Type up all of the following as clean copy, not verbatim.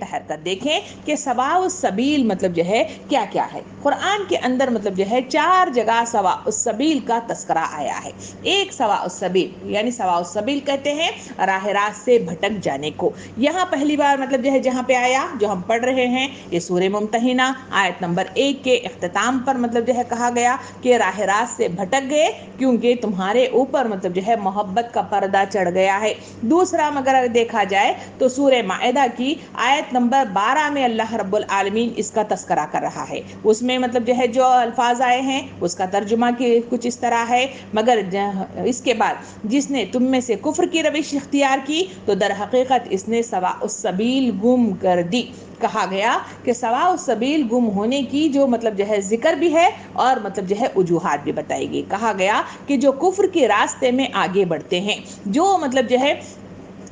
ٹھہر کر دیکھیں کہ سواء السبیل مطلب جو ہے کیا کیا ہے۔ قرآن کے اندر مطلب جو ہے 4 جگہ سواء السبیل کا تذکرہ آیا ہے۔ ایک سواء السبیل یعنی سواء السبیل کہتے ہیں راہ راست سے بھٹک جانے کو۔ یہاں پہلی بار مطلب جو ہے جہاں پہ آیا جو ہم پڑھ رہے ہیں یہ سورہ ممتحنہ آیت نمبر 1 کے اختتام پر مطلب جو ہے کہا گیا کہ راہ راست سے بھٹک گئے کیونکہ تمہارے اوپر مطلب جو ہے محبت کا پردہ چڑھ گیا ہے۔ دوسرا مگر دیکھا جائے تو سورہ مائدہ کی آیت نمبر 12 میں اللہ رب العالمین اس کا تذکرہ کر رہا ہے۔ اس میں مطلب جو ہے جو الفاظ آئے ہیں اس کا ترجمہ کچھ اس طرح ہے، مگر اس کے بعد جس نے تم میں سے کفر کی روش اختیار کی تو در حقیقت اس نے سواء السبیل گم کر دی۔ کہا گیا کہ سواء السبیل گم ہونے کی جو مطلب جو ہے ذکر بھی ہے اور مطلب جو ہے وجوہات بھی بتائی گئی۔ کہا گیا کہ جو کفر کے راستے میں آگے بڑھتے ہیں، جو مطلب جو ہے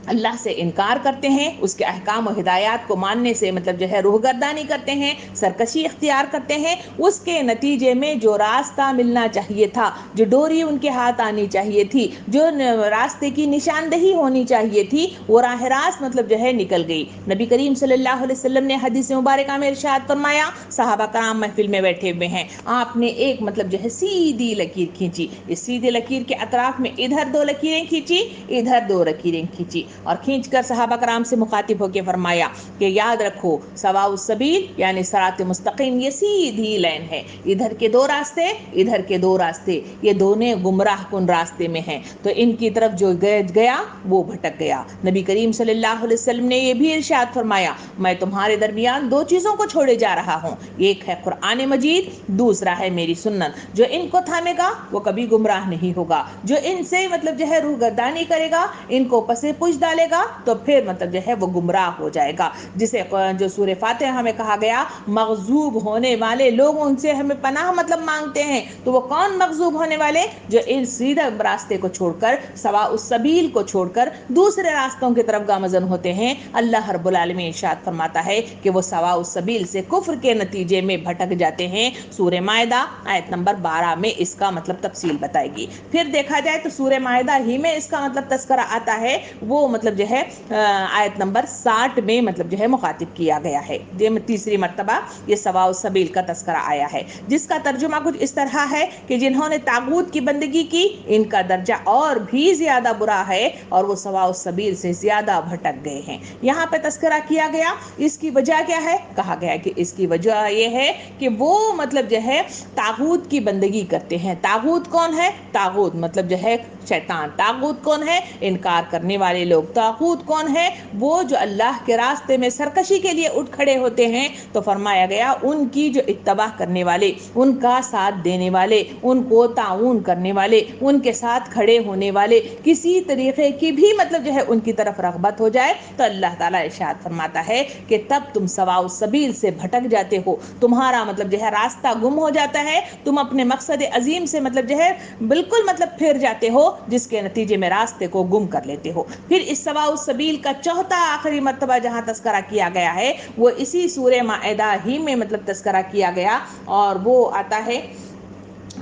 اللہ سے انکار کرتے ہیں، اس کے احکام و ہدایات کو ماننے سے مطلب جو ہے روحگردانی کرتے ہیں، سرکشی اختیار کرتے ہیں، اس کے نتیجے میں جو راستہ ملنا چاہیے تھا، جو ڈوری ان کے ہاتھ آنی چاہیے تھی، جو راستے کی نشاندہی ہونی چاہیے تھی، وہ راہ راست مطلب جو ہے نکل گئی۔ نبی کریم صلی اللہ علیہ وسلم نے حدیث مبارکہ میں ارشاد فرمایا، صحابہ کرام محفل میں بیٹھے ہوئے ہیں، آپ نے ایک مطلب جو ہے سیدھی لکیر کھینچی، اس سیدھی لکیر کے اطراف میں ادھر 2 لکیریں کھینچی، ادھر 2 لکیریں کھینچی، اور کھینچ کر صحابہ کرام سے مخاطب ہو کے فرمایا کہ یاد رکھو سواء السبیل یعنی صراط مستقیم یہ سیدھی لائن ہے، ادھر کے 2 راستے، ادھر کے 2 راستے، یہ دونوں گمراہ کن راستے میں ہیں، تو ان کی طرف جو گیا وہ بھٹک گیا۔ نبی کریم صلی اللہ علیہ وسلم نے یہ بھی ارشاد فرمایا، میں تمہارے درمیان 2 چیزوں کو چھوڑے جا رہا ہوں، ایک ہے قرآن مجید، دوسرا ہے میری سنت، جو ان کو تھامے گا وہ کبھی گمراہ نہیں ہوگا، جو ان سے مطلب جو ہے روحگردانی کرے گا، ان کو پسے پوچھ ڈالے گا تو پھر مطلب جو ہے وہ گمراہ ہو جائے گا، جسے جو سورہ فاتحہ ہمیں کہا گیا مغضوب ہونے والے لوگ ان سے ہمیں پناہ مطلب مانگتے ہیں، تو وہ کون مغضوب ہونے والے؟ جو ان سیدھے راستے کو چھوڑ کر سواء السبیل کو چھوڑ کر دوسرے راستوں کی طرف گامزن ہوتے ہیں۔ اللہ رب العالمین ارشاد فرماتا ہے کہ وہ سواء السبیل سے کفر کے نتیجے میں بھٹک جاتے ہیں۔ سورہ مائدہ آیت نمبر 12 میں اس کا مطلب تفصیل بتائے گی۔ پھر دیکھا جائے تو سورہ مائدہ ہی میں اس کا مطلب تذکرہ آتا ہے، وہ مطلب جو ہے آیت نمبر 60 میں مطلب جو ہے مخاطب کیا گیا ہے۔ تیسری مرتبہ یہ سواء السبیل کا تذکرہ آیا ہے، جس کا ترجمہ کچھ اس طرح ہے کہ جنہوں نے طاغوت کی بندگی کی ان کا درجہ اور بھی زیادہ برا ہے اور وہ سواء السبیل سے زیادہ بھٹک گئے ہیں۔ یہاں پہ تذکرہ کیا گیا، اس کی وجہ کیا ہے؟ کہا گیا کہ اس کی وجہ یہ ہے کہ وہ مطلب جو ہے طاغوت کی بندگی کرتے ہیں۔ طاغوت کون ہے؟ طاغوت مطلب جو ہے شیطان۔ طاغوت کون ہے؟ انکار کرنے والے لوگ۔ طاغوت کون ہے؟ وہ جو اللہ کے راستے میں سرکشی کے لیے اٹھ کھڑے ہوتے ہیں، تو فرمایا گیا ان کی جو اتباع کرنے والے، ان کا ساتھ دینے والے، ان کو تعاون کرنے والے، ان کے ساتھ کھڑے ہونے والے، کسی طریقے کی بھی مطلب جو ہے ان کی طرف رغبت ہو جائے تو اللہ تعالیٰ ارشاد فرماتا ہے کہ تب تم سواء السبیل سے بھٹک جاتے ہو، تمہارا مطلب جو ہے راستہ گم ہو جاتا ہے، تم اپنے مقصد عظیم سے مطلب جو ہے بالکل مطلب پھر جاتے ہو، جس کے نتیجے میں راستے کو گم کر لیتے ہو۔ پھر اس سواء السبیل کا چوتھا آخری مرتبہ جہاں تذکرہ کیا گیا ہے وہ اسی سورہ مائدہ ہی میں مطلب تذکرہ کیا گیا، اور وہ آتا ہے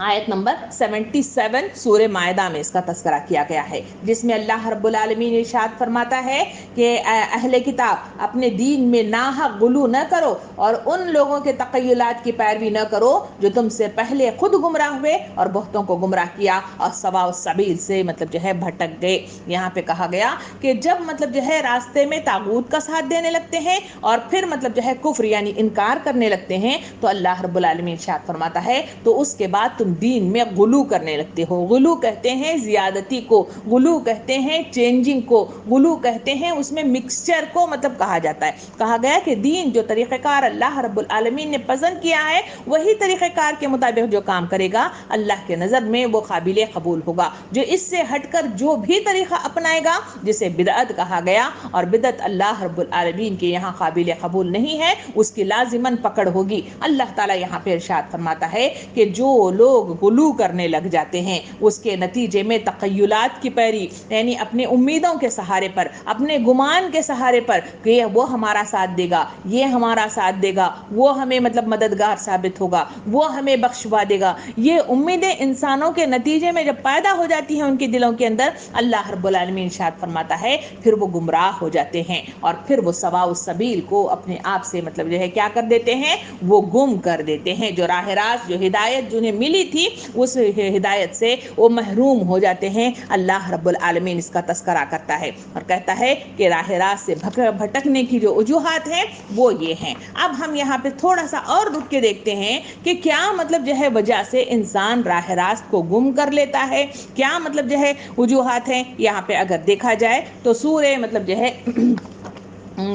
آیت نمبر 77 سورہ مائدہ میں اس کا تذکرہ کیا گیا ہے، جس میں اللہ رب العالمین ارشاد فرماتا ہے کہ اے اہل کتاب اپنے دین میں ناحق غلو نہ کرو اور ان لوگوں کے تخیلات کی پیروی نہ کرو جو تم سے پہلے خود گمراہ ہوئے اور بہتوں کو گمراہ کیا اور سواء السبیل سے مطلب جو ہے بھٹک گئے۔ یہاں پہ کہا گیا کہ جب مطلب جو ہے راستے میں طاغوت کا ساتھ دینے لگتے ہیں اور پھر مطلب جو ہے کفر یعنی انکار کرنے لگتے ہیں تو اللہ رب العالمین ارشاد فرماتا ہے تو اس کے بعد تم دین میں غلو کرنے لگتے ہو۔ غلو کہتے ہیں زیادتی کو، غلو کہتے ہیں چینجنگ کو، غلو کہتے ہیں اس میں مکسچر کو مطلب کہا جاتا ہے۔ کہا گیا کہ دین جو طریقہ کار اللہ رب العالمین نے پسند کیا ہے وہی طریقہ کار کے مطابق جو کام کرے گا اللہ کے نظر میں وہ قابل قبول ہوگا، جو اس سے ہٹ کر جو بھی طریقہ اپنائے گا جسے بدعت کہا گیا، اور بدعت اللہ رب العالمین کے یہاں قابل قبول نہیں ہے، اس کی لازماً پکڑ ہوگی۔ اللہ تعالیٰ یہاں پہ ارشاد فرماتا ہے کہ جو لوگ لوگ غلو کرنے لگ جاتے ہیں، اس کے نتیجے میں تخیلات کی پیری، یعنی اپنے امیدوں کے سہارے پر، اپنے گمان کے سہارے پر کہ وہ ہمارا ساتھ دے گا، یہ ہمارا ساتھ دے گا، وہ ہمیں مطلب مددگار ثابت ہوگا، وہ ہمیں بخشوا دے گا، یہ امیدیں انسانوں کے نتیجے میں جب پیدا ہو جاتی ہیں ان کے دلوں کے اندر، اللہ رب العالمین ارشاد فرماتا ہے پھر وہ گمراہ ہو جاتے ہیں اور پھر وہ سواء السبیل کو اپنے آپ سے مطلب جو ہے کیا کر دیتے ہیں، وہ گم کر دیتے ہیں۔ جو راہ راست، جو ہدایت جنہیں ملی تھی، اس ہدایت سے وہ محروم ہو جاتے ہیں۔ اللہ رب العالمین اس کا تذکرہ کرتا ہے اور کہتا ہے کہ راہ راست سے بھٹکنے کی جو وجوہات ہیں وہ یہ ہیں۔ اب ہم یہاں پہ تھوڑا سا اور رک کے دیکھتے ہیں کہ کیا مطلب جو ہے وجہ سے انسان راہ راست کو گم کر لیتا ہے، کیا مطلب جو ہے وجوہات ہیں۔ یہاں پہ اگر دیکھا جائے تو سورہ مطلب جو ہے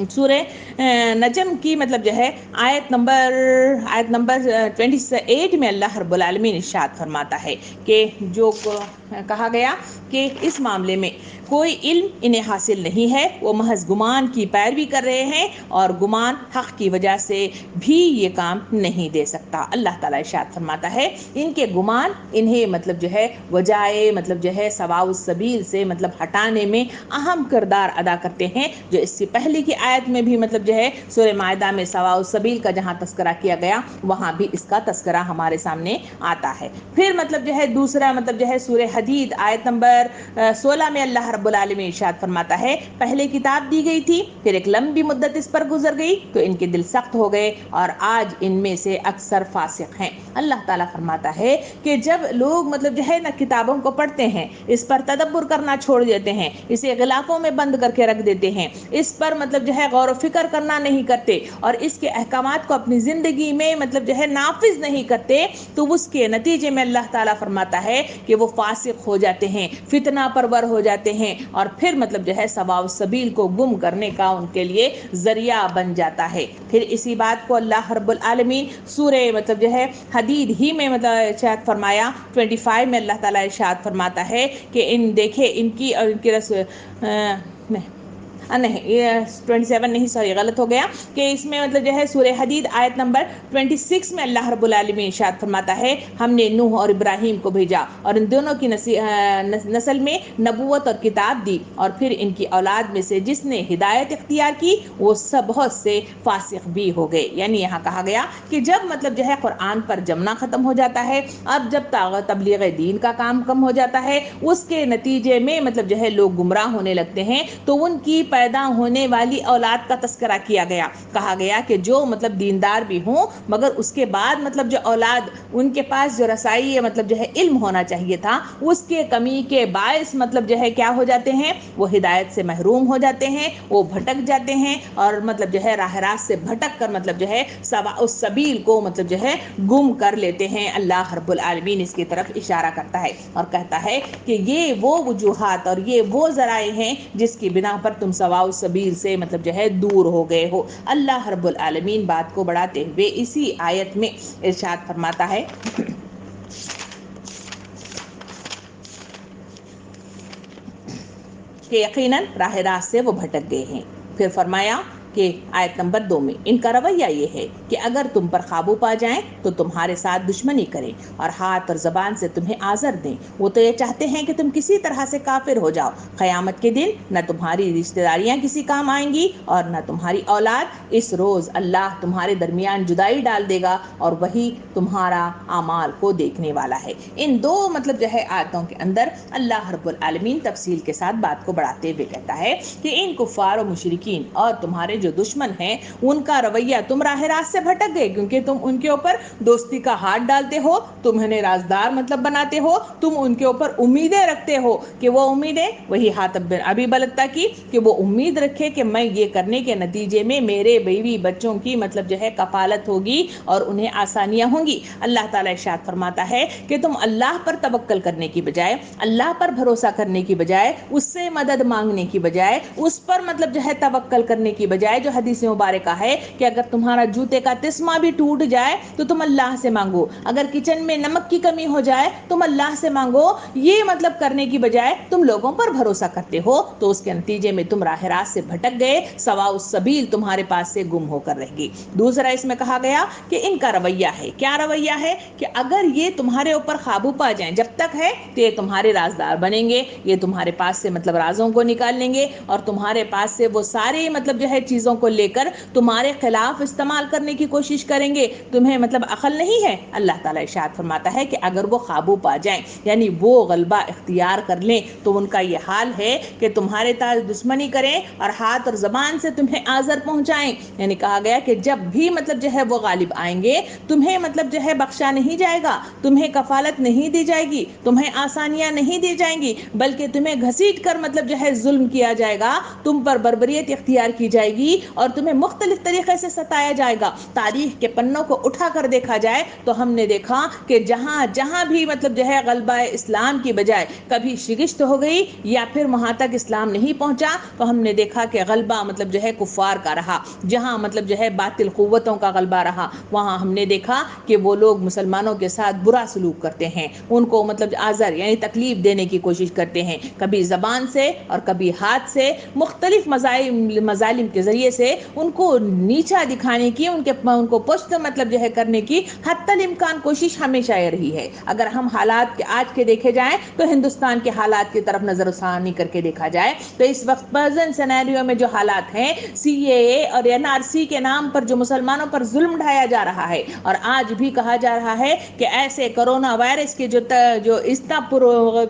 سورہ نجم کی مطلب جو ہے آیت نمبر 28 میں اللہ رب العالمین ارشاد فرماتا ہے کہ جو کہا گیا کہ اس معاملے میں کوئی علم انہیں حاصل نہیں ہے، وہ محض گمان کی پیروی کر رہے ہیں اور گمان حق کی وجہ سے بھی یہ کام نہیں دے سکتا۔ اللہ تعالیٰ ارشاد فرماتا ہے ان کے گمان انہیں مطلب جو ہے وجائے مطلب جو ہے سواء السبیل سے مطلب ہٹانے میں اہم کردار ادا کرتے ہیں، جو اس سے پہلے کی آیت میں بھی مطلب جو ہے سورہ مائدہ میں سواء السبیل کا جہاں تذکرہ کیا گیا وہاں بھی اس کا تذکرہ ہمارے سامنے آتا ہے۔ پھر مطلب جو ہے دوسرا مطلب جو ہے سورہ حدید آیت نمبر 16 میں اللہ رب العالمین ارشاد فرماتا ہے پہلے کتاب دی گئی تھی، پھر ایک لمبی مدت اس پر گزر گئی تو ان کے دل سخت ہو گئے اور آج ان میں سے اکثر فاسق ہیں۔ اللہ تعالیٰ فرماتا ہے کہ جب لوگ مطلب جو ہے نا کتابوں کو پڑھتے ہیں، اس پر تدبر کرنا چھوڑ دیتے ہیں، اسے غلافوں میں بند کر کے رکھ دیتے ہیں، اس پر مطلب جو ہے غور و فکر کرنا نہیں کرتے اور اس کے احکامات کو اپنی زندگی میں مطلب جو ہے نافذ نہیں کرتے، تو اس کے نتیجے میں اللہ تعالیٰ فرماتا ہے کہ وہ فاسق ہو جاتے ہیں، فتنہ پرور ہو جاتے ہیں اور پھر مطلب جو ہے سواء السبیل کو گم کرنے کا ان کے لیے ذریعہ بن جاتا ہے۔ پھر اسی بات کو اللہ رب العالمین سورہ مطلب جو ہے حدید ہی میں مطلب ارشاد فرمایا 25 میں اللہ تعالیٰ ارشاد فرماتا ہے کہ ان دیکھے ان کی اور ان کی نہیں 27 نہیں سوری غلط ہو گیا کہ اس میں مطلب جو ہے سورہ حدید آیت نمبر 26 میں اللہ رب العالمین ارشاد فرماتا ہے ہم نے نوح اور ابراہیم کو بھیجا اور ان دونوں کی نسل میں نبوت اور کتاب دی اور پھر ان کی اولاد میں سے جس نے ہدایت اختیار کی وہ سب بہت سے فاسق بھی ہو گئے۔ یعنی یہاں کہا گیا کہ جب مطلب جو ہے قرآن پر جمنا ختم ہو جاتا ہے، اب جب تبلیغ دین کا کام کم ہو جاتا ہے، اس کے نتیجے میں مطلب جو ہے لوگ گمراہ ہونے لگتے ہیں، تو ان کی پیدا ہونے والی اولاد کا تذکرہ کیا گیا۔ کہا گیا کہ جو مطلب دیندار بھی ہوں مگر اس کے بعد مطلب جو اولاد ان کے پاس جو رسائی مطلب جو ہے علم ہونا چاہیے تھا اس کے کمی کے باعث مطلب جو ہے کیا ہو جاتے ہیں، وہ ہدایت سے محروم ہو جاتے ہیں، وہ بھٹک جاتے ہیں اور مطلب جو ہے راہ راست سے بھٹک کر مطلب جو ہے سواء السبیل کو مطلب جو ہے گم کر لیتے ہیں۔ اللہ رب العالمین اس کی طرف اشارہ کرتا ہے اور کہتا ہے کہ یہ وہ وجوہات اور یہ وہ ذرائع ہیں جس کی بنا پر تم سواء السبیل سے مطلب جو ہے دور ہو گئے ہو۔ اللہ رب العالمین بات کو بڑھاتے ہوئے اسی آیت میں ارشاد فرماتا ہے کہ یقیناً راہ راست سے وہ بھٹک گئے ہیں۔ پھر فرمایا کہ آیت نمبر 2 میں ان کا رویہ یہ ہے کہ اگر تم پر قابو پا جائیں تو تمہارے ساتھ دشمنی کریں اور ہاتھ اور زبان سے تمہیں آزر دیں۔ وہ تو یہ چاہتے ہیں کہ تم کسی طرح سے کافر ہو جاؤ۔ قیامت کے دن نہ تمہاری رشتہ داریاں کسی کام آئیں گی اور نہ تمہاری اولاد۔ اس روز اللہ تمہارے درمیان جدائی ڈال دے گا اور وہی تمہارا اعمال کو دیکھنے والا ہے۔ ان دو مطلب جو ہے آیتوں کے اندر اللہ رب العالمین تفصیل کے ساتھ بات کو بڑھاتے ہوئے کہتا ہے کہ ان کفار و مشرکین اور تمہارے جو دشمن ہیں ان کا رویہ تم راہ راست سے بھٹک گئے کیونکہ تم ان کے اوپر دوستی کا ہاتھ ڈالتے ہو، تم انہیں رازدار مطلب بناتے ہو، تم ان کے اوپر امیدیں رکھتے ہو کہ وہ امیدیں وہی حاتب بن ابی بلتہ کی کہ وہ امید رکھے کہ میں یہ کرنے کے نتیجے میں میرے بیوی بچوں کی مطلب جو ہے کفالت ہوگی اور انہیں آسانیاں ہوں گی۔ اللہ تعالیٰ ارشاد فرماتا ہے کہ تم اللہ پر توکل کرنے کی بجائے، اللہ پر بھروسہ کرنے کی بجائے، اس سے مدد مانگنے کی بجائے، اس پر مطلب جو ہے توکل کرنے کی بجائے بجائے جو حدیث مبارکہ ہے کہ اگر تمہارا جوتے کا تسمہ بھی ٹوٹ جائے تو تم اللہ سے مانگو، اگر کچن میں نمک کی کمی ہو جائے تم اللہ سے مانگو، یہ مطلب کرنے کی بجائے تم لوگوں پر بھروسہ کرتے ہو تو اس کے نتیجے میں تم راہ راست سے بھٹک گئے، سواء السبیل تمہارے پاس سے گم ہو کر رہ گئی۔ دوسرا اس میں کہا گیا کہ ان کا رویہ ہے، کیا رویہ ہے کہ اگر یہ تمہارے اوپر قابو پا جائیں جب تک ہے تو یہ تمہارے رازدار بنیں گے، یہ تمہارے پاس سے مطلب رازوں کو نکال لیں گے اور تمہارے پاس سے وہ سارے مطلب جو ہے چیزوں کو لے کر تمہارے خلاف استعمال کرنے کی کوشش کریں گے۔ تمہیں مطلب عقل نہیں ہے؟ اللہ تعالیٰ ارشاد فرماتا ہے کہ اگر وہ قابو پا جائیں یعنی وہ غلبہ اختیار کر لیں تو ان کا یہ حال ہے کہ تمہارے ساتھ دشمنی کریں اور ہاتھ اور زبان سے تمہیں آزر پہنچائیں۔ یعنی کہا گیا کہ جب بھی مطلب جو ہے وہ غالب آئیں گے تمہیں مطلب جو ہے بخشا نہیں جائے گا، تمہیں کفالت نہیں دی جائے گی، تمہیں آسانیاں نہیں دی جائیں گی، بلکہ تمہیں گھسیٹ کر مطلب جو ہے ظلم کیا جائے گا، تم پر بربریت اختیار کی جائے گی اور تمہیں مختلف طریقے سے ستایا جائے گا۔ تاریخ کے پنوں کو اٹھا کر دیکھا جائے تو ہم نے دیکھا کہ جہاں جہاں بھی مطلب جو ہے غلبہ اسلام کی بجائے کبھی شکست ہو گئی یا پھر وہاں تک اسلام نہیں پہنچا تو ہم نے دیکھا کہ غلبہ مطلب جو ہے کفار کا رہا، جہاں مطلب جو ہے باطل قوتوں کا غلبہ رہا وہاں ہم نے دیکھا کہ وہ لوگ مسلمانوں کے ساتھ برا سلوک کرتے ہیں، ان کو مطلب آزر یعنی تکلیف دینے کی کوشش کرتے ہیں، کبھی زبان سے اور کبھی ہاتھ سے، مختلف مظالم کے ذریعے سے ان کو نیچا دکھانے کی، ان کو پشت مطلب جو ہے کرنے کی حتی الامکان کوشش ہمیشہ یہ رہی ہے۔ اگر ہم حالات کے آج کے دیکھے جائیں تو ہندوستان کے حالات کی طرف نظر ثانی کر کے دیکھا جائے تو اس وقت پریزنٹ سینیریو میں جو حالات ہیں، سی اے اے اور این آر سی کے نام پر جو مسلمانوں پر ظلم ڈھایا جا رہا ہے اور آج بھی کہا جا رہا ہے کہ ایسے کرونا وائرس کے جو اتنا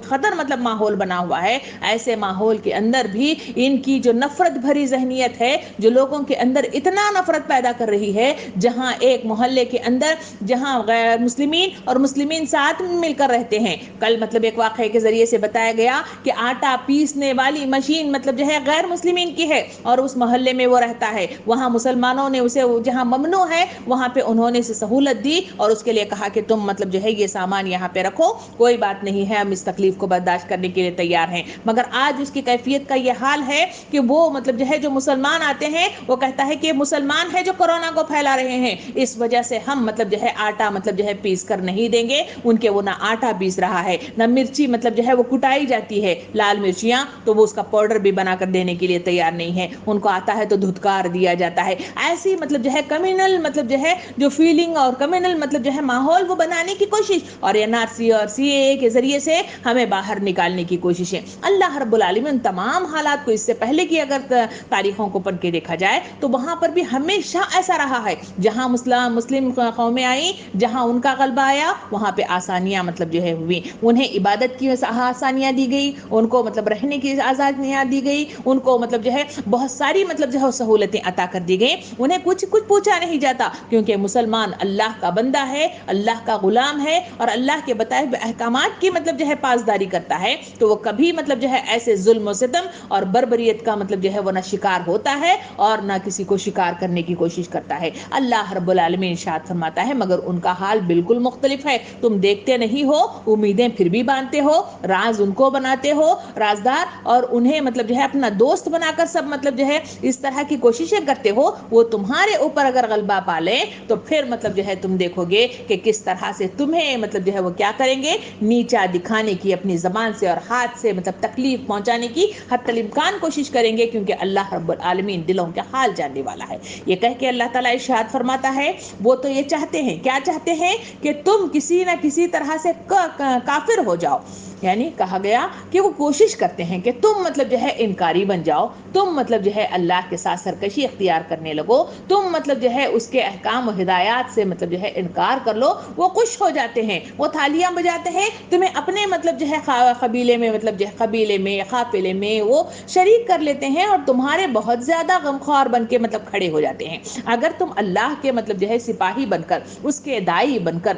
خطر مطلب ماحول بنا ہوا ہے، ایسے ماحول کے اندر بھی ان کی جو نفرت بھری ذہنیت ہے جو لوگوں کے اندر اتنا نفرت پیدا کر رہی ہے، جہاں ایک محلے کے اندر جہاں غیر مسلمین اور مسلمین ساتھ مل کر رہتے ہیں۔ کل مطلب ایک واقعے کے ذریعے سے بتایا گیا کہ آٹا پیسنے والی مشین مطلب جو ہے غیر مسلمین کی ہے اور اس محلے میں وہ رہتا ہے، وہاں مسلمانوں نے اسے جہاں ممنوع ہے وہاں پہ انہوں نے اسے سہولت دی اور اس کے لیے کہا کہ تم مطلب جو ہے یہ سامان یہاں پہ رکھو، کوئی بات نہیں ہے، ہم اس تکلیف کو برداشت کرنے کے لیے تیار ہیں۔ مگر آج اس کی کیفیت کا یہ حال ہے کہ وہ مطلب جو ہے جو مسلمان آتے ہیں وہ کہتا ہے کہ مسلمان ہے جو کورونا کو پھیلا رہے ہیں، اس وجہ سے ہم مطلب جو ہے آٹا مطلب جو ہے پیس کر نہیں دیں گے۔ ان کے وہ نہ آٹا پیس رہا ہے نہ مرچی مطلب جو ہے وہ کٹائی جاتی ہے لال مرچیاں تو وہ اس کا پاؤڈر بھی بنا کر دینے کے لیے تیار نہیں ہے، ان کو آتا ہے تو دھتکار دیا جاتا ہے۔ ایسی مطلب جو ہے کمیونل مطلب جو ہے جو فیلنگ اور کمیونل مطلب جو ہے ماحول وہ بنانے کی کوشش اور این آر سی اور سی اے اے کے ذریعے سے ہمیں باہر نکالنے کی کوشش ہے۔ اللہ رب العالمین تمام حالات کو اس سے پہلے کی اگر تاریخوں کو پڑھ کے دیکھا جائے تو وہاں پر بھی ہمیشہ ایسا رہا ہے، جہاں مسلم قومیں آئیں، جہاں ان کا غلبہ آیا وہاں پہ آسانیاں مطلب جو ہے ہوئی، انہیں عبادت کی آسانیاں دی گئی، ان کو مطلب رہنے کی آزادیاں دی گئی، ان کو مطلب جو ہے بہت ساری مطلب جو ہے سہولتیں عطا کر دی گئی، انہیں کچھ پوچھا نہیں جاتا کیونکہ مسلمان اللہ کا بندہ ہے، اللہ کا غلام ہے اور اللہ کے بتائے ہوئے احکامات کی مطلب جو ہے پاسداری کرتا ہے تو وہ کبھی مطلب جو ہے ایسے ظلم و ستم اور بربریت کا مطلب جو ہے وہ نہ شکار ہوتا ہے اور نہ کسی کو شکار کرنے کی کوشش کرتا ہے۔ اللہ رب العالمین ارشاد فرماتا ہے مگر ان کا حال بالکل مختلف ہے، تم دیکھتے نہیں ہو، امیدیں پھر بھی باندھتے ہو، راز ان کو بناتے ہو رازدار اور انہیں مطلب جو ہے اپنا دوست بنا کر سب مطلب جو ہے اس طرح کی کوششیں کرتے ہو، وہ تمہارے اوپر اگر غلبہ پالے تو پھر مطلب جو ہے تم دیکھو گے کہ کس طرح سے تمہیں مطلب جو ہے وہ کیا کریں گے، نیچا دکھانے کی اپنی زبان سے اور ہاتھ سے مطلب تکلیف پہنچانے کی حتی الامکان کوشش کریں گے کیونکہ اللہ رب العالمین دلوں کا حال جاننے والا ہے۔ یہ کہہ کے اللہ تعالیٰ ارشاد فرماتا ہے وہ تو یہ چاہتے ہیں، کیا چاہتے ہیں کہ تم کسی نہ کسی طرح سے کافر ہو جاؤ، یعنی کہا گیا کہ وہ کوشش کرتے ہیں کہ تم مطلب جو ہے انکاری بن جاؤ، تم مطلب جو ہے اللہ کے ساتھ سرکشی اختیار کرنے لگو، تم مطلب جو ہے اس کے احکام و ہدایات سے مطلب جو ہے انکار کر لو، وہ خوش ہو جاتے ہیں، وہ تھالیاں بجاتے ہیں، تمہیں اپنے مطلب جو ہے قبیلے میں مطلب جو ہے قبیلے میں قافلے میں وہ شریک کر لیتے ہیں اور تمہارے بہت زیادہ غمخوار بن کے مطلب کھڑے ہو جاتے ہیں۔ اگر تم اللہ کے مطلب جو ہے سپاہی بن کر، اس کے دائی بن کر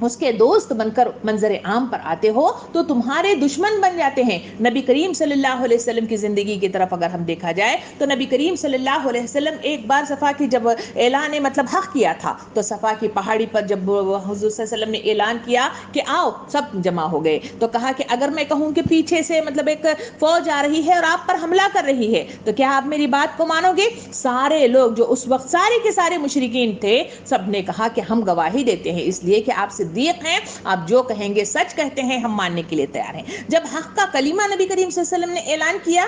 اس کے دوست بن کر منظر عام پر آتے ہو تو تمہارے دشمن بن جاتے ہیں۔ نبی کریم صلی اللہ علیہ وسلم کی زندگی کی طرف اگر ہم دیکھا جائے تو نبی کریم صلی اللہ علیہ وسلم ایک بار صفا کی جب اعلان مطلب حق کیا تھا تو صفا کی پہاڑی پر جب حضور صلی اللہ علیہ وسلم نے اعلان کیا کہ آؤ، سب جمع ہو گئے تو کہا کہ اگر میں کہوں کہ پیچھے سے مطلب ایک فوج آ رہی ہے اور آپ پر حملہ کر رہی ہے تو کیا آپ میری بات کو مانو گے؟ سارے لوگ جو اس وقت سارے کے سارے مشرکین تھے سب نے کہا کہ ہم گواہی دیتے ہیں، اس لیے کہ آپ صدیق ہیں، آپ جو کہیں گے سچ کہتے ہیں، ہم ماننے کے لیے تیار ہیں۔ جب حق کا کلمہ نبی کریم صلی اللہ علیہ وسلم نے اعلان کیا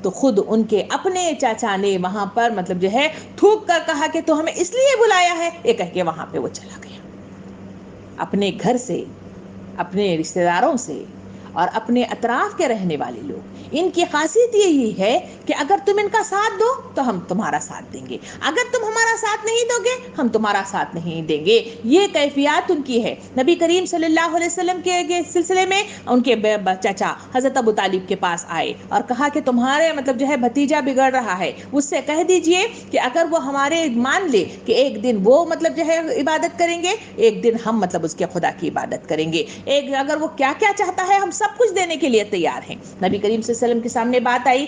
تو خود ان کے اپنے چاچا نے وہاں پر مطلب جو ہے تھوک کر کہا کہ تو ہمیں اس لیے بلایا ہے، یہ کہہ کے وہاں پہ وہ چلا گیا۔ اپنے گھر سے، اپنے رشتہ داروں سے اور اپنے اطراف کے رہنے والے لوگ، ان کی خاصیت یہی ہے کہ اگر تم ان کا ساتھ دو تو ہم تمہارا ساتھ دیں گے، اگر تم ہمارا ساتھ نہیں دو گے ہم تمہارا ساتھ نہیں دیں گے۔ یہ کیفیات ان کی ہے۔ نبی کریم صلی اللہ علیہ وسلم کے سلسلے میں ان کے چچا حضرت ابو طالب کے پاس آئے اور کہا کہ تمہارے مطلب جو ہے بھتیجا بگڑ رہا ہے، اس سے کہہ دیجئے کہ اگر وہ ہمارے مان لے کہ ایک دن وہ مطلب جو ہے عبادت کریں گے، ایک دن ہم مطلب اس کے خدا کی عبادت کریں گے، ایک اگر وہ کیا کیا چاہتا ہے ہم سب کچھ دینے کے لیے تیار ہیں۔ نبی کریم صلی اللہ علیہ وسلم کے سامنے بات آئی،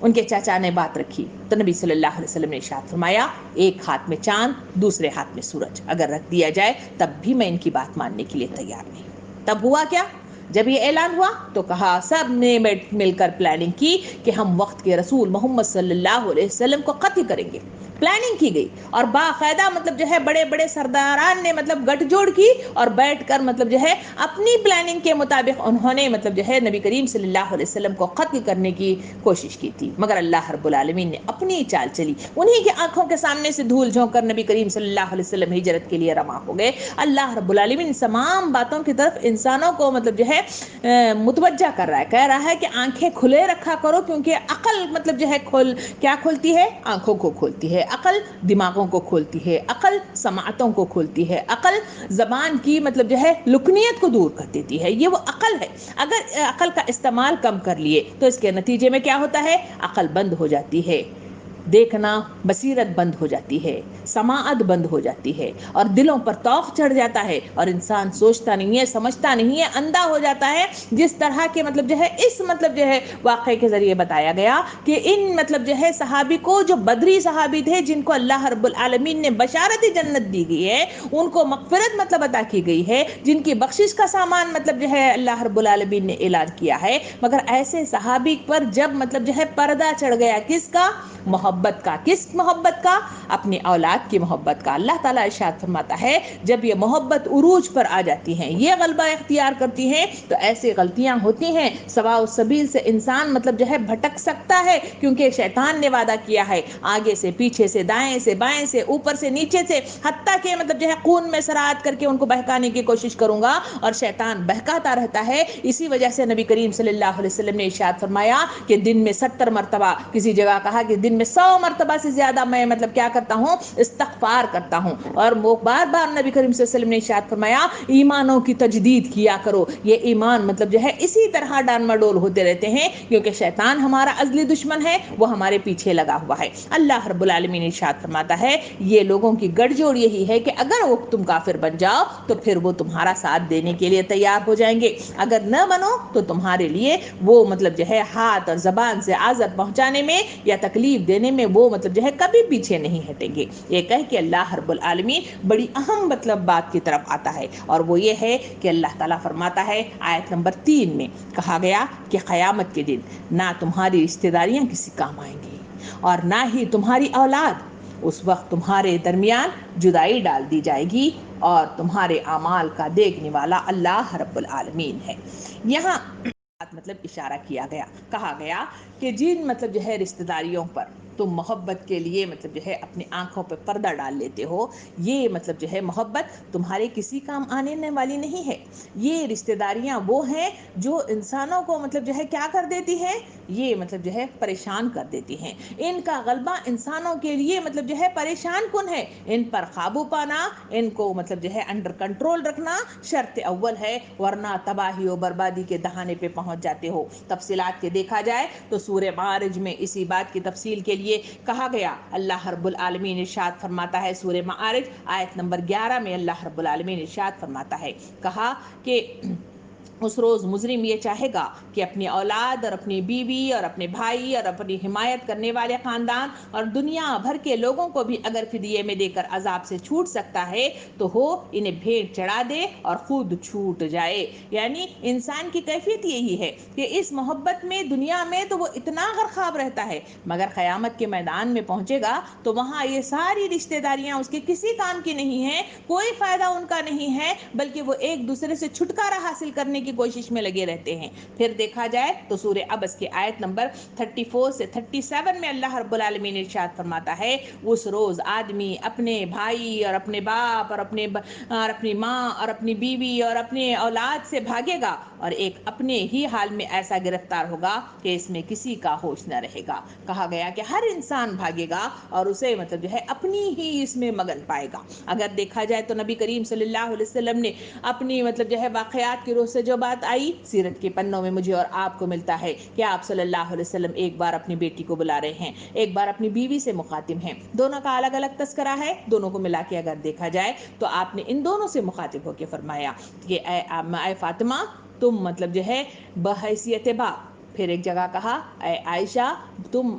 ان کے چاچا نے بات رکھی تو نبی صلی اللہ علیہ وسلم نے ارشاد فرمایا ایک ہاتھ میں چاند دوسرے ہاتھ میں سورج اگر رکھ دیا جائے تب بھی میں ان کی بات ماننے کے لیے تیار نہیں۔ تب ہوا کیا؟ جب یہ اعلان ہوا تو کہا، سب نے مل کر پلاننگ کی کہ ہم وقت کے رسول محمد صلی اللہ علیہ وسلم کو قتل کریں گے۔ پلاننگ کی گئی اور باقاعدہ مطلب جو ہے بڑے بڑے سرداران نے مطلب گٹھ جوڑ کی اور بیٹھ کر مطلب جو ہے اپنی پلاننگ کے مطابق انہوں نے مطلب جو ہے نبی کریم صلی اللہ علیہ وسلم کو قتل کرنے کی کوشش کی تھی، مگر اللہ رب العالمین نے اپنی چال چلی، انہی کی آنکھوں کے سامنے سے دھول جھونک کر نبی کریم صلی اللہ علیہ وسلم ہجرت کے لیے رواں ہو گئے۔ اللہ رب العالمین تمام باتوں کی طرف انسانوں کو مطلب جو ہے متوجہ کر رہا ہے، کہہ رہا ہے کہ آنکھیں کھلے رکھا کرو، کیونکہ عقل مطلب جو ہے کیا کھولتی ہے؟ آنکھوں کو کھولتی ہے، عقل دماغوں کو کھولتی ہے، عقل سماعتوں کو کھولتی ہے، عقل زبان کی مطلب جو ہے لکنیت کو دور کر دیتی ہے، یہ وہ عقل ہے۔ اگر عقل کا استعمال کم کر لیے تو اس کے نتیجے میں کیا ہوتا ہے؟ عقل بند ہو جاتی ہے، دیکھنا بصیرت بند ہو جاتی ہے، سماعت بند ہو جاتی ہے اور دلوں پر طوق چڑھ جاتا ہے اور انسان سوچتا نہیں ہے، سمجھتا نہیں ہے، اندھا ہو جاتا ہے۔ جس طرح کے مطلب جو ہے اس مطلب جو ہے واقعے کے ذریعے بتایا گیا کہ ان مطلب جو ہے صحابی کو، جو بدری صحابی تھے جن کو اللہ رب العالمین نے بشارت جنت دی گئی ہے، ان کو مغفرت مطلب عطا کی گئی ہے، جن کی بخشش کا سامان مطلب جو ہے اللہ رب العالمین نے اعلان کیا ہے، مگر ایسے صحابی پر جب مطلب جو ہے پردہ چڑھ گیا کس کا؟ محبت کا۔ کس محبت کا؟ اپنی اولاد کی محبت کا۔ اللہ تعالیٰ ارشاد فرماتا ہے جب یہ محبت عروج پر آ جاتی ہیں، یہ غلبہ اختیار کرتی ہیں تو ایسی غلطیاں ہوتی ہیں، سواء السبیل سے انسان مطلب جو ہے بھٹک سکتا ہے، کیونکہ شیطان نے وعدہ کیا ہے آگے سے پیچھے سے دائیں سے بائیں سے اوپر سے نیچے سے، حتیٰ کہ مطلب جو ہے خون میں سرات کر کے ان کو بہکانے کی کوشش کروں گا، اور شیطان بہکاتا رہتا ہے۔ اسی وجہ سے نبی کریم صلی اللہ علیہ وسلم نے ارشاد فرمایا کہ دن میں 70 مرتبہ، کسی جگہ کہا کہ دن میں 100 مرتبہ سے زیادہ میں مطلب کیا کرتا ہوں؟ استغفار کرتا ہوں۔ اور وہ بار بار نبی کریم صلی اللہ علیہ وسلم نے ارشاد فرمایا ایمانوں کی تجدید کیا کرو۔ یہ ایمان مطلب جو ہے اسی طرح ڈان مڈول ہوتے رہتے ہیں، کیونکہ شیطان ہمارا ازلی دشمن ہے، وہ ہمارے پیچھے لگا ہوا ہے۔ اللہ رب العالمین ارشاد فرماتا ہے یہ لوگوں کی گڑھ جوڑ یہی ہے کہ اگر وہ تم کافر بن جاؤ تو پھر وہ تمہارا ساتھ دینے کے لیے تیار ہو جائیں گے، اگر نہ بنو تو تمہارے لیے وہ مطلب جو ہے ہاتھ اور زبان سے آذر پہنچانے میں یا تکلیف دینے میں وہ مطلب جو ہے کبھی پیچھے نہیں ہٹیں گے۔ یہ کہہ کہ اللہ رب العالمین بڑی اہم مطلب بات کی طرف آتا ہے، اور وہ یہ ہے کہ اللہ تعالیٰ فرماتا ہے آیت نمبر 3 میں کہا گیا کہ قیامت کے دن نہ تمہاری رشتہ داریاں کسی کام آئیں گی اور نہ ہی تمہاری اولاد، اس وقت تمہارے درمیان جدائی ڈال دی جائے گی اور تمہارے اعمال کا دیکھنے والا اللہ رب العالمین ہے۔ یہاں مطلب اشارہ کیا گیا، کہا گیا کہ جن مطلب جو ہے رشتہ داریوں پر تم محبت کے لیے مطلب جو ہے اپنی آنکھوں پہ پردہ ڈال لیتے ہو، یہ مطلب جو ہے محبت تمہارے کسی کام آنے والی نہیں ہے۔ یہ رشتہ داریاں وہ ہیں جو انسانوں کو مطلب جو ہے کیا کر دیتی ہیں؟ یہ مطلب جو ہے پریشان کر دیتی ہیں. ان کا غلبہ انسانوں کے لیے مطلب جو ہے پریشان کن ہے. ان پر قابو پانا, ان کو مطلب جو ہے انڈر کنٹرول رکھنا شرط اول ہے, ورنہ تباہی و بربادی کے دہانے پہ پہنچ جاتے ہو. تفصیلات کے دیکھا جائے تو سورہ معارج میں اسی بات کی تفصیل کے لیے کہا گیا. اللہ رب العالمین ارشاد فرماتا ہے سورہ معارج آیت نمبر 11 میں, اللہ رب العالمین ارشاد فرماتا ہے, کہا کہ اس روز مجرم یہ چاہے گا کہ اپنی اولاد اور اپنی بیوی اور اپنے بھائی اور اپنی حمایت کرنے والے خاندان اور دنیا بھر کے لوگوں کو بھی اگر فدیے میں دے کر عذاب سے چھوٹ سکتا ہے تو ہو انہیں بھیٹ چڑھا دے اور خود چھوٹ جائے. یعنی انسان کی کیفیت یہی ہے کہ اس محبت میں دنیا میں تو وہ اتنا غرقاب رہتا ہے, مگر قیامت کے میدان میں پہنچے گا تو وہاں یہ ساری رشتہ داریاں اس کے کسی کام کی نہیں ہیں, کوئی فائدہ ان کا نہیں ہے, بلکہ وہ ایک دوسرے سے چھٹکارا حاصل کرنے کی کوشش میں لگے رہتے ہیں. پھر دیکھا جائے تو سورہ عبس کی آیت نمبر 34 سے 37 میں اللہ رب العالمین ارشاد فرماتا ہے, اس روز آدمی اپنے بھائی اور اپنے باپ اور اپنی ماں اور اپنی بیوی اور اپنے اولاد سے بھاگے گا, اور ایک اپنے ہی حال میں ایسا گرفتار ہوگا کہ اس میں کسی کا ہوش نہ رہے گا. کہا گیا کہ ہر انسان بھاگے گا اور اسے مطلب جو ہے اپنی ہی اس میں مگن پائے گا. اگر دیکھا جائے تو نبی کریم صلی اللہ علیہ وسلم نے اپنی مطلب جو ہے واقعات کی روح سے جو بات آئی سیرت کے پنوں میں مجھے اور آپ کو ملتا ہے کہ آپ صلی اللہ علیہ وسلم ایک بار اپنی بیٹی کو بلا رہے ہیں, ایک بار اپنی بیوی سے مخاطب ہیں. دونوں کا الگ الگ تذکرہ ہے, دونوں کو ملا کے اگر دیکھا جائے تو آپ نے ان دونوں سے مخاطب ہو کے فرمایا کہ اے فاطمہ تم مطلب جو ہے بحیثیت باپ, پھر ایک جگہ کہا اے عائشہ تم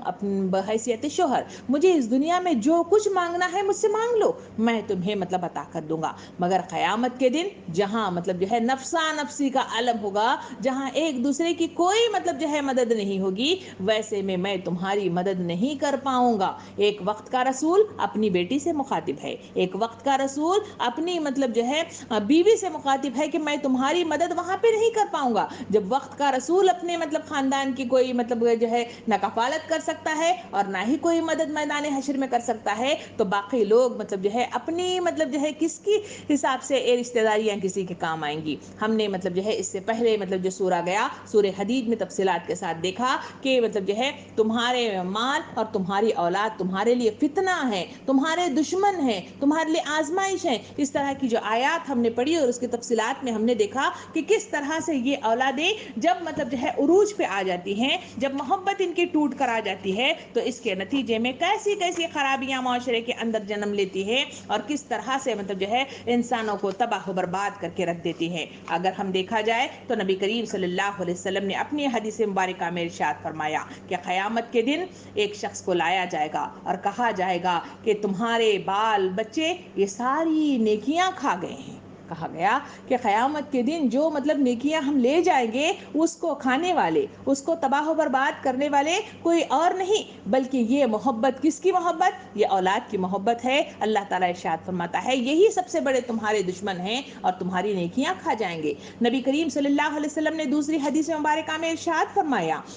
بحیثیت شوہر مجھے اس دنیا میں جو کچھ مانگنا ہے مجھ سے مانگ لو, میں تمہیں مطلب عطا کر دوں گا, مگر قیامت کے دن جہاں مطلب جو ہے نفسا نفسی کا عالم ہوگا, جہاں ایک دوسرے کی کوئی مطلب جو ہے مدد نہیں ہوگی, ویسے میں تمہاری مدد نہیں کر پاؤں گا. ایک وقت کا رسول اپنی بیٹی سے مخاطب ہے, ایک وقت کا رسول اپنی مطلب جو ہے بیوی سے مخاطب ہے کہ میں تمہاری مدد وہاں پہ نہیں کر پاؤں گا. جب وقت کا رسول اپنے مطلب خاندان کی کوئی مطلب جو ہے نہ کفالت کر سکتا ہے اور نہ ہی کوئی مدد میدان حشر میں کر سکتا ہے, تو باقی لوگ مطلب جو ہے اپنی مطلب جو ہے کس کی حساب سے یہ رشتہ داریاں کسی کے کام آئیں گی. ہم نے مطلب جو ہے اس سے پہلے مطلب جو سورہ گیا سورہ حدید میں تفصیلات کے ساتھ دیکھا کہ مطلب جو ہے تمہارے مال اور تمہاری اولاد تمہارے لیے فتنہ ہے, تمہارے دشمن ہیں, تمہارے لیے آزمائش ہے. اس طرح کی جو آیات ہم نے پڑھی اور اس کی تفصیلات میں ہم نے دیکھا کہ کس طرح سے یہ اولادیں جب مطلب جو ہے عروج پہ آ جاتی ہیں, جب محبت ان کی ٹوٹ کر آ جاتی ہے تو اس کے نتیجے میں کیسی کیسی خرابیاں معاشرے کے اندر جنم لیتی ہے اور کس طرح سے مطلب جو ہے انسانوں کو تباہ و برباد کر کے رکھ دیتی ہے. اگر ہم دیکھا جائے تو نبی کریم صلی اللہ علیہ وسلم نے اپنی حدیث مبارکہ میں ارشاد فرمایا کہ قیامت کے دن ایک شخص کو لایا جائے گا اور کہا جائے گا کہ تمہارے بال بچے یہ ساری نیکیاں کھا گئے ہیں. کہا گیا کہ قیامت کے دن جو مطلب نیکیاں ہم لے جائیں گے اس کو کھانے والے, اس کو تباہ و برباد کرنے والے کوئی اور نہیں بلکہ یہ محبت, کس کی محبت, یہ اولاد کی محبت ہے. اللہ تعالیٰ ارشاد فرماتا ہے یہی سب سے بڑے تمہارے دشمن ہیں اور تمہاری نیکیاں کھا جائیں گے. نبی کریم صلی اللہ علیہ وسلم نے دوسری حدیث مبارکہ میں ارشاد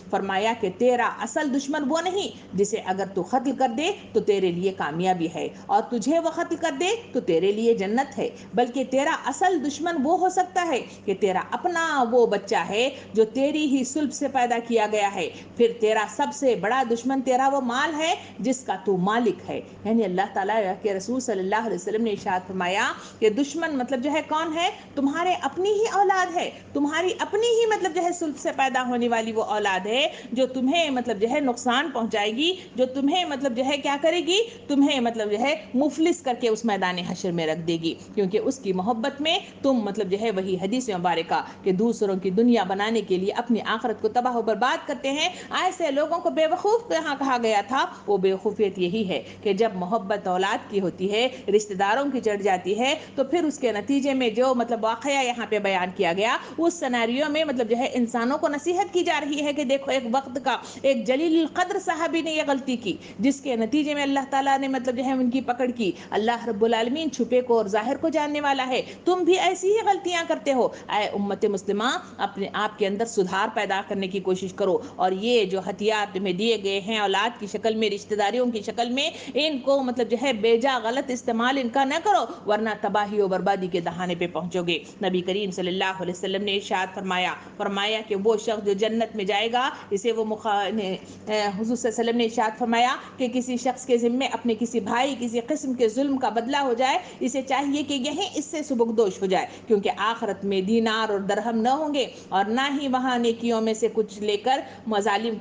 فرمایا کہ تیرا اصل دشمن وہ نہیں جسے اگر تو قتل کر دے تو تیرے لیے کامیابی ہے اور تجھے وہ قتل کر دے تو تیرے لیے جنت ہے, بلکہ تیرا اصل دشمن وہ ہو سکتا ہے کہ تیرا اپنا وہ بچہ ہے جو تیری ہی سلب سے پیدا کیا گیا ہے. پھر تیرا سب سے بڑا دشمن تیرا وہ مال ہے جس کا تو مالک ہے. یعنی اللہ تعالیٰ کے رسول صلی اللہ علیہ وسلم نے ارشاد فرمایا کہ دشمن مطلب جو ہے کون ہے, تمہارے اپنی ہی اولاد ہے, تمہاری اپنی ہی مطلب جو ہے سلب سے پیدا ہونے والی وہ اولاد ہے جو تمہیں مطلب جو ہے نقصان پہنچائے گی, جو تمہیں مطلب جو ہے کیا کرے گی, تمہیں مطلب جو ہے مفلس کر کے اس میدان حشر میں رکھ دے گی, کیونکہ اس کی محبت میں تم مطلب جو ہے وہی حدیث مبارکہ کہ دوسروں کی دنیا بنانے کے لیے اپنی آخرت کو تباہ و برباد کرتے ہیں. ایسے لوگوں کو بے وقوف یہاں کہا گیا تھا, وہ بے وقوفیت یہی ہے کہ جب محبت اولاد کی ہوتی ہے, رشتہ داروں کی چڑھ جاتی ہے, تو پھر اس کے نتیجے میں جو مطلب واقعہ یہاں پہ بیان کیا گیا اس سیناریو میں مطلب جو ہے انسانوں کو نصیحت کی جا رہی ہے کہ دیکھو ایک وقت کا ایک جلیل القدر صحابی نے یہ غلطی کی جس کے نتیجے میں اللہ تعالیٰ نے مطلب جو ہے ان کی پکڑ کی. اللہ رب العالمین چھپے کو اور ظاہر کو جاننے والا ہے, تم بھی ایسی ہی غلطیاں کرتے ہو. اے امت مسلمہ اپنے آپ کے اندر سدھار پیدا کرنے کی کوشش کرو, اور یہ جو ہتھیار تمہیں دیے گئے ہیں اولاد کی شکل میں, رشتہ داریوں کی شکل میں, ان کو مطلب جو ہے بیجا غلط استعمال ان کا نہ کرو, ورنہ تباہی و بربادی کے دہانے پہ پہنچو گے. نبی کریم صلی اللہ علیہ وسلم نے ارشاد فرمایا کہ وہ شخص جو جنت میں جائے گا, اسے وہ حضور صلی اللہ علیہ وسلم نے ارشاد فرمایا کہ کسی شخص کے ذمے اپنے کسی بھائی کسی قسم کے ظلم کا بدلہ ہو جائے, اسے چاہیے کہ یہیں اس سے سبکدوش ہو جائے, کیونکہ آخرت میں دینار اور درہم نہ ہوں گے, اور نہ ہی وہاں نیکیوں میں سے کچھ لے کر مظالم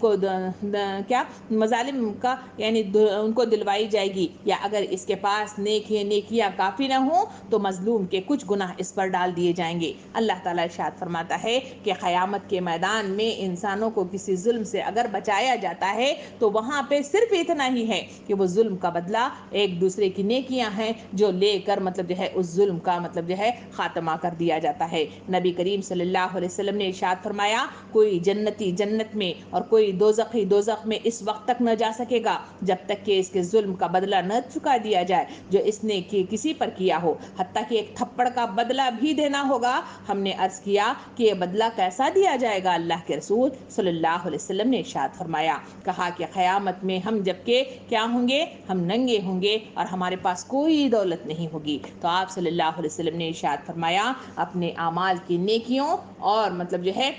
کا یعنی ان کو دلوائی جائے گی, یا اگر اس کے پاس نیکیاں کافی نہ ہوں تو مظلوم کے کچھ گناہ اس پر ڈال دیے جائیں گے. اللہ تعالیٰ ارشاد فرماتا ہے کہ قیامت کے میدان میں انسانوں کو کسی ظلم سے اگر بچایا جاتا ہے تو وہاں پہ صرف اتنا ہی ہے کہ وہ ظلم کا بدلہ ایک دوسرے کی نیکیاں ہیں جو لے کر مطلب جو ہے اس ظلم کا مطلب جو ہے خاتمہ کر دیا جاتا ہے. نبی کریم صلی اللہ علیہ وسلم نے ارشاد فرمایا, کوئی جنتی جنت میں اور کوئی دوزخی دوزخ میں اس وقت تک نہ جا سکے گا جب تک کہ اس کے ظلم کا بدلہ نہ چکا دیا جائے جو اس نے کسی پر کیا ہو, حتیٰ کہ ایک تھپڑ کا بدلہ بھی دینا ہوگا. ہم نے عرض کیا کہ یہ بدلہ کیسا دیا جائے گا؟ اللہ کے رسول صلی اللہ علیہ وسلم نے ارشاد فرمایا, کہا کہ قیامت میں ہم جبکہ کیا ہوں گے, ہم ننگے ہوں گے اور ہمارے پاس کوئی دولت نہیں ہوگی. تو آپ صلی اللہ علیہ وسلم نے ارشاد فرمایا, اپنے اعمال کی نیکیوں اور مطلب جو ہے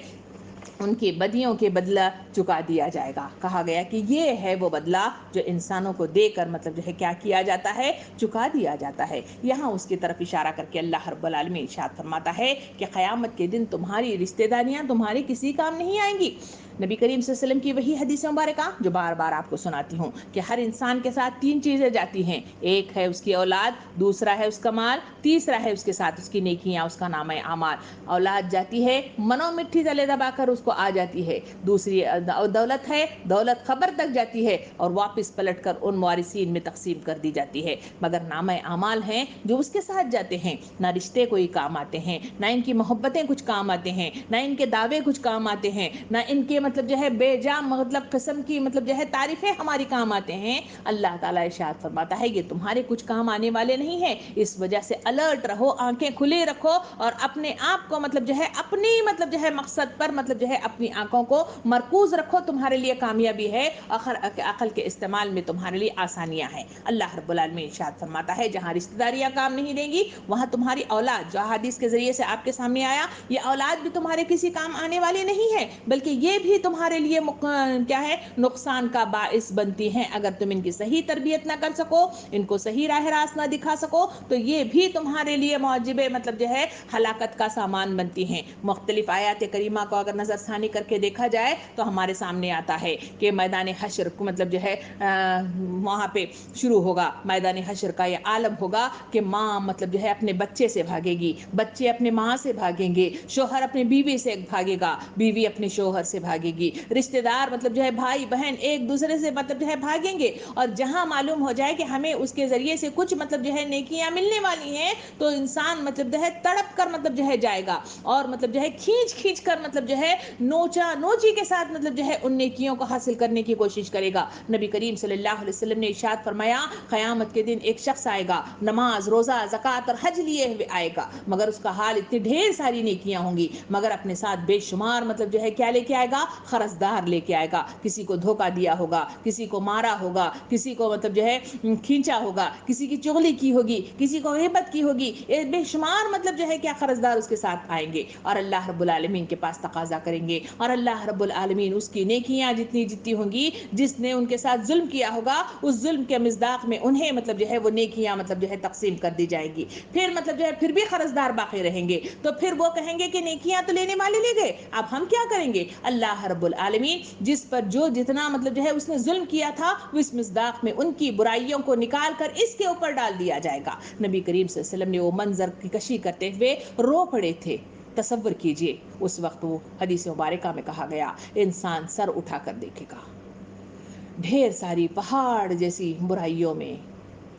ان کی بدیوں کے بدلہ چکا دیا جائے گا. کہا گیا کہ یہ ہے وہ بدلہ جو انسانوں کو دے کر مطلب جو ہے کیا کیا جاتا ہے, چکا دیا جاتا ہے. یہاں اس کی طرف اشارہ کر کے اللہ رب العالمین ارشاد فرماتا ہے کہ قیامت کے دن تمہاری رشتہ داریاں تمہاری کسی کام نہیں آئیں گی. نبی کریم صلی اللہ علیہ وسلم کی وہی حدیث مبارکہ جو بار بار آپ کو سناتی ہوں کہ ہر انسان کے ساتھ 3 چیزیں جاتی ہیں, ایک ہے اس کی اولاد, دوسرا ہے اس کا مال, تیسرا ہے اس کے ساتھ اس کی نیکیاں, اس کا نامہ اعمال. اولاد جاتی ہے منو مٹھی تلے دبا کر اس کو آ جاتی ہے, دوسری دولت ہے, دولت خبر تک جاتی ہے اور واپس پلٹ کر ان وارثین میں تقسیم کر دی جاتی ہے. مگر نامہ اعمال ہیں جو اس کے ساتھ جاتے ہیں, نہ رشتے کوئی کام آتے ہیں, نہ ان کی محبتیں کچھ کام آتے ہیں, نہ ان کے دعوے کچھ کام آتے ہیں, نہ ان کے مطلب جو ہے بے جا مطلب قسم کی مطلب جو ہے تعریفیں ہماری کام آتے ہیں. اللہ تعالیٰ ارشاد فرماتا ہے یہ تمہارے کچھ کام آنے والے نہیں ہیں. اس وجہ سے الرٹ رہو, آنکھیں کھلی رکھو اور اپنے آپ کو مطلب جو ہے اپنی مطلب جو ہے مقصد پر مطلب جو ہے اپنی آنکھوں کو مرکوز رکھو. تمہارے لیے کامیابی ہے, عقل کے استعمال میں تمہارے لیے آسانیاں ہیں. اللہ رب العالمین ارشاد فرماتا ہے جہاں رشتہ داریاں کام نہیں دیں گی وہاں تمہاری اولاد, جو حدیث کے ذریعے سے آپ کے سامنے آیا, یہ اولاد بھی تمہارے کسی کام آنے والی نہیں ہے, بلکہ یہ بھی تمہارے لیے کیا ہے, نقصان کا باعث بنتی ہیں. اگر تم ان کی صحیح تربیت نہ کر سکو, ان کو صحیح راہ راست نہ دکھا سکو, تو یہ بھی تمہارے لیے موجب مطلب جو ہے ہلاکت کا سامان بنتی ہیں. مختلف آیات کریمہ کو اگر نظر ثانی کر کے دیکھا جائے تو ہمارے سامنے آتا ہے کہ میدان حشر کو مطلب جو ہے وہاں پہ شروع ہوگا. میدان حشر کا یہ عالم ہوگا کہ ماں مطلب جو ہے اپنے بچے سے بھاگے گی, بچے اپنے ماں سے بھاگیں گے, شوہر اپنے بیوی سے بھاگے گا, بیوی اپنے شوہر سے بھاگے گی, رشتہ دار مطلب جو ہے بھائی بہن ایک دوسرے سے مطلب جو ہے بھاگیں گے. اور جہاں معلوم ہو جائے کہ ہمیں اس کے ذریعے سے کچھ مطلب جو ہے نیکیاں ملنے والی ہیں, تو انسان مطلب جو ہے تڑپ کر مطلب جو ہے جائے گا اور مطلب جو ہے کھینچ کر مطلب جو ہے نوچا نوچی کے ساتھ مطلب جو ہے ان نیکیوں کو حاصل کرنے کی کوشش کرے گا. نبی کریم صلی اللہ علیہ وسلم نے ارشاد فرمایا, قیامت کے دن ایک شخص آئے گا, نماز روزہ زکات اور حج لیے ہوئے آئے گا, مگر اس کا حال اتنی ڈھیر ساری نیکیاں ہوں گی, مگر اپنے ساتھ بے شمار مطلب جو ہے کیا لے کے آئے گا, خرچدار لے کے آئے گا. کسی کو دھوکہ دیا ہوگا, کسی کو مارا ہوگا, کسی کو مطلب جو ہے کھینچا ہوگا, کسی کی چغلی کی ہوگی, کسی کو غیبت کی ہوگی, بے شمار مطلب جو ہے کیا خرچدار اس کے ساتھ آئیں گے اور اللہ رب العالمین کے پاس تقاضا کریں گے, اور اللہ رب العالمین اس کی نیکیاں جتنی ہوں گی, جس نے ان کے ساتھ ظلم کیا ہوگا اس ظلم کے مصداق میں انہیں مطلب جو ہے وہ نیکیاں مطلب جو ہے تقسیم کر دی جائیں گی. پھر مطلب جو ہے پھر بھی قرضدار باقی رہیں گے, تو پھر وہ کہیں گے کہ نیکیاں تو لینے والے لے گئے, اب ہم کیا کریں گے. اللہ رب العالمین جس پر جو جتنا مطلب جو ہے اس نے ظلم کیا تھا, اس مصداق میں ان کی برائیوں کو نکال کر اس کے اوپر ڈال دیا جائے گا. نبی کریم صلی اللہ علیہ وسلم نے وہ منظر کی کشی کرتے ہوئے رو پڑے تھے. تصور کیجئے اس وقت وہ حدیث مبارکہ میں کہا گیا انسان سر اٹھا کر دیکھے گا, ڈھیر ساری پہاڑ جیسی برائیوں میں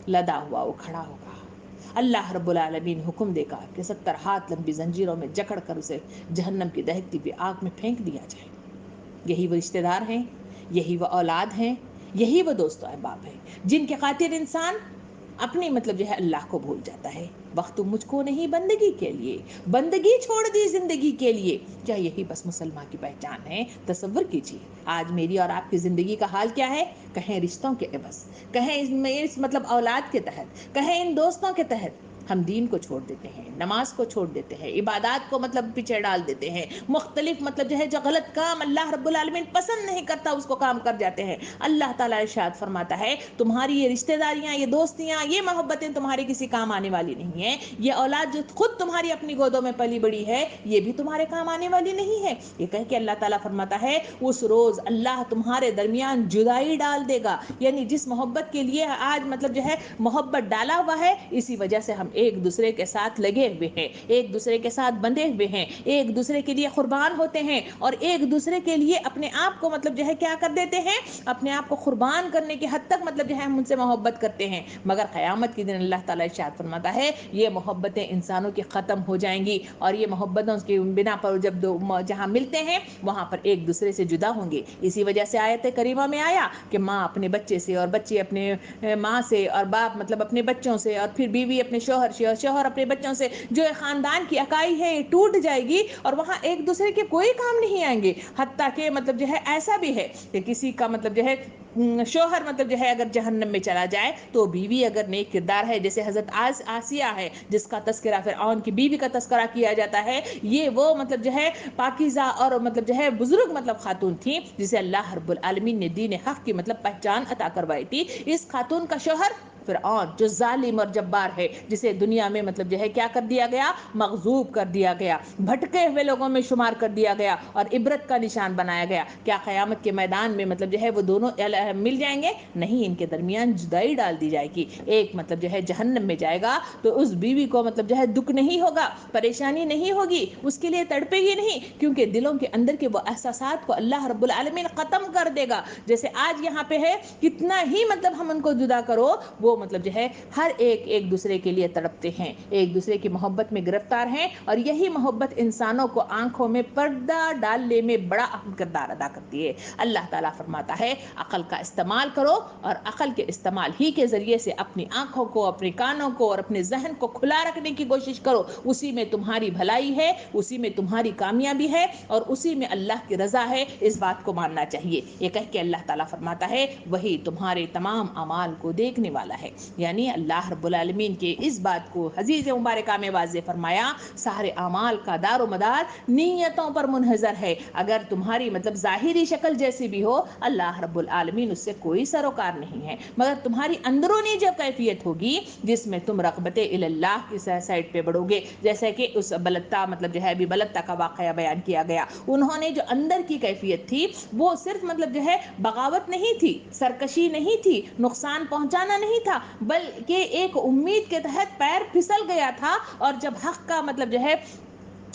لدا ہوا وہ کھڑا ہوگا. اللہ رب العالمین حکم دے گا کہ 70 ہاتھ لمبی زنجیروں میں جکڑ کر اسے جہنم کی دہکتی ہوئی آگ میں پھینک دیا جائے. یہی وہ رشتہ دار ہیں, یہی وہ اولاد ہیں, یہی وہ دوست و احباب ہیں جن کے خاطر انسان اپنی مطلب جو ہے اللہ کو بھول جاتا ہے. وقت مجھ کو نہیں بندگی کے لیے، بندگی چھوڑ دی زندگی کے لیے. کیا یہی بس مسلمان کی پہچان ہے؟ تصور کیجیے آج میری اور آپ کی زندگی کا حال کیا ہے. کہیں رشتوں کے عوض، کہیں اس مطلب اولاد کے تحت، کہیں ان دوستوں کے تحت ہم دین کو چھوڑ دیتے ہیں، نماز کو چھوڑ دیتے ہیں، عبادات کو مطلب پیچھے ڈال دیتے ہیں، مختلف مطلب جو ہے جو غلط کام اللہ رب العالمین پسند نہیں کرتا اس کو کام کر جاتے ہیں. اللہ تعالیٰ ارشاد فرماتا ہے تمہاری یہ رشتہ داریاں، یہ دوستیاں، یہ محبتیں تمہاری کسی کام آنے والی نہیں ہیں. یہ اولاد جو خود تمہاری اپنی گودوں میں پلی بڑی ہے یہ بھی تمہارے کام آنے والی نہیں ہے. یہ کہہ کے اللہ تعالیٰ فرماتا ہے اس روز اللہ تمہارے درمیان جدائی ڈال دے گا. یعنی جس محبت کے لیے آج مطلب جو ہے محبت ڈالا ہوا ہے، اسی وجہ سے ہم ایک دوسرے کے ساتھ لگے ہوئے ہیں، ایک دوسرے کے ساتھ بندھے ہوئے ہیں، ایک دوسرے کے لیے قربان ہوتے ہیں، اور ایک دوسرے کے لیے اپنے آپ کو مطلب جو ہے کیا کر دیتے ہیں، اپنے آپ کو قربان کرنے کی حد تک مطلب جو ہے ہم ان سے محبت کرتے ہیں. مگر قیامت کے دن اللہ تعالیٰ ارشاد فرماتا ہے یہ محبتیں انسانوں کی ختم ہو جائیں گی، اور یہ محبتوں کی بنا پر جب جہاں ملتے ہیں وہاں پر ایک دوسرے سے جدا ہوں گے. اسی وجہ سے آیت کریمہ میں آیا کہ ماں اپنے بچے سے، اور بچے اپنے ماں سے، اور باپ مطلب اپنے بچوں سے، اور پھر بیوی اپنے شوہر سے، اور شوہر اپنے بچوں سے. جو خاندان کی اکائی ہے یہ ٹوٹ جائے گی، اور وہاں ایک دوسرے کے کوئی کام نہیں آئیں گے. حتیٰ کہ مطلب جو ہے ایسا بھی ہے کہ کسی کا مطلب جو ہے شوہر مطلب جو ہے اگر جہنم میں چلا جائے تو بیوی اگر نیک کردار ہے، جیسے حضرت آسیہ ہے جس کا تذکرہ فرعون کی بیوی کا تذکرہ کیا جاتا ہے، یہ وہ مطلب جو ہے پاکیزہ اور مطلب جو ہے بزرگ مطلب خاتون تھی جسے اللہ رب العالمین نے دین حق کی مطلب پہچان عطا کروائی تھی. اس خاتون کا شوہر فرعون جو ظالم اور جبار ہے، جسے دنیا میں مطلب جو ہے کیا کر دیا گیا، مغضوب کر دیا گیا، بھٹکے ہوئے لوگوں میں شمار کر دیا گیا، اور عبرت کا نشان بنایا گیا. کیا قیامت کے میدان میں مطلب جو ہے وہ دونوں مل جائیں گے؟ نہیں، ان کے درمیان جدائی ڈال دی جائے گی. ایک مطلب جو ہے جہنم میں جائے گا تو اس بیوی کو مطلب جو ہے دکھ نہیں ہوگا، پریشانی نہیں ہوگی، اس کے لیے تڑپے گی نہیں، کیونکہ دلوں کے اندر کے وہ احساسات کو اللہ رب العالمین ختم کر دے گا. جیسے آج یہاں پہ ہے کتنا ہی مطلب ہم ان کو جدا کرو، وہ مطلب جو ہے ہر ایک دوسرے کے لیے تڑپتے ہیں، ایک دوسرے کی محبت میں گرفتار ہیں، اور یہی محبت انسانوں کو آنکھوں میں پردہ ڈالنے میں بڑا اہم کردار ادا کرتی ہے. اللہ تعالیٰ فرماتا ہے عقل کا استعمال کرو، اور عقل کے استعمال ہی کے ذریعے سے اپنی آنکھوں کو، اپنے کانوں کو اور اپنے ذہن کو کھلا رکھنے کی کوشش کرو. اسی میں تمہاری بھلائی ہے، اسی میں تمہاری کامیابی ہے، اور اسی میں اللہ کی رضا ہے. اس بات کو ماننا چاہیے. یہ کہہ کے اللہ تعالیٰ فرماتا ہے وہی تمہارے تمام اعمال کو دیکھنے والا ہے. یعنی اللہ رب العالمین کے اس بات کو حدیث مبارکہ میں واضح فرمایا سارے اعمال کا دار و مدار نیتوں پر منحصر ہے. اگر تمہاری مطلب ظاہری شکل جیسی بھی ہو، اللہ رب العالمین اس سے کوئی سروکار نہیں ہے، مگر تمہاری اندرونی جو کیفیت ہوگی جس میں تم رغبت اللہ کی سائڈ پہ بڑھو گے. جیسے کہ اس بلتا مطلب جو ہے ابھی بلتا کا واقعہ بیان کیا گیا، انہوں نے جو اندر کی کیفیت تھی وہ صرف مطلب جو ہے بغاوت نہیں تھی، سرکشی نہیں تھی، نقصان پہنچانا نہیں تھا، بلکہ ایک امید کے تحت پیر پھسل گیا تھا. اور جب حق کا مطلب جو ہے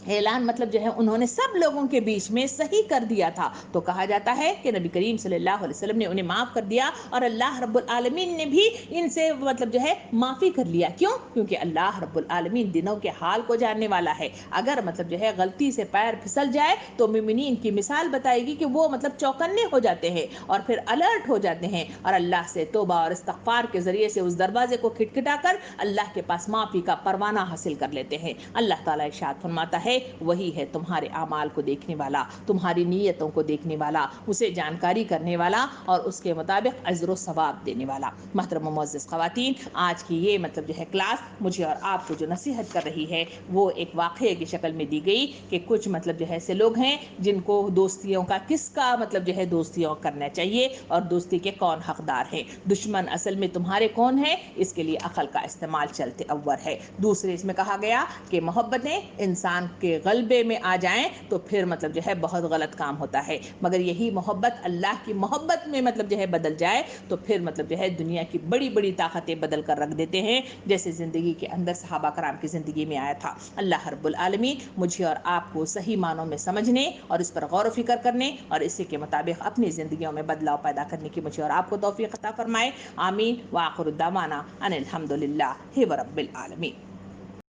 اعلان مطلب جو ہے انہوں نے سب لوگوں کے بیچ میں صحیح کر دیا تھا، تو کہا جاتا ہے کہ نبی کریم صلی اللہ علیہ وسلم نے انہیں معاف کر دیا، اور اللہ رب العالمین نے بھی ان سے مطلب جو ہے معافی کر لیا. کیوں؟ کیونکہ اللہ رب العالمین دنوں کے حال کو جاننے والا ہے. اگر مطلب جو ہے غلطی سے پیر پھسل جائے تو مومنین کی مثال بتائے گی کہ وہ مطلب چوکنے ہو جاتے ہیں اور پھر الرٹ ہو جاتے ہیں، اور اللہ سے توبہ اور استغفار کے ذریعے سے اس دروازے کو کھٹکھٹا کر اللہ کے پاس معافی کا پروانہ حاصل کر لیتے ہیں. اللہ تعالیٰ ارشاد فرماتا ہے وہی ہے تمہارے اعمال کو دیکھنے والا، تمہاری نیتوں کو دیکھنے والا، اسے جانکاری کرنے والا، اور اس کے مطابق اجر و ثواب دینے والا. محترم و معزز خواتین، آج کی یہ مطلب جو ہے کلاس مجھے اور آپ کو جو نصیحت کر رہی ہے وہ ایک واقعے کی شکل میں دی گئی کہ کچھ مطلب جو ہے ایسے لوگ ہیں جن کو دوستیوں کا کس کا مطلب جو ہے دوستیوں کرنا چاہیے، اور دوستی کے کون حقدار ہیں. دشمن اصل میں تمہارے کون ہیں، اس کے لیے عقل کا استعمال چلتے اول ہے. دوسرے اس میں کہا گیا کہ محبتیں انسان کے غلبے میں آ جائیں تو پھر مطلب جو ہے بہت غلط کام ہوتا ہے، مگر یہی محبت اللہ کی محبت میں مطلب جو ہے بدل جائے تو پھر مطلب جو ہے دنیا کی بڑی بڑی طاقتیں بدل کر رکھ دیتے ہیں، جیسے زندگی کے اندر صحابہ کرام کی زندگی میں آیا تھا. اللہ رب العالمین مجھے اور آپ کو صحیح معنوں میں سمجھنے اور اس پر غور و فکر کرنے اور اسی کے مطابق اپنی زندگیوں میں بدلاؤ پیدا کرنے کی مجھے اور آپ کو توفیق عطا فرمائے. آمین. وآخر الدعوانا ان الحمد للہ رب العالمین.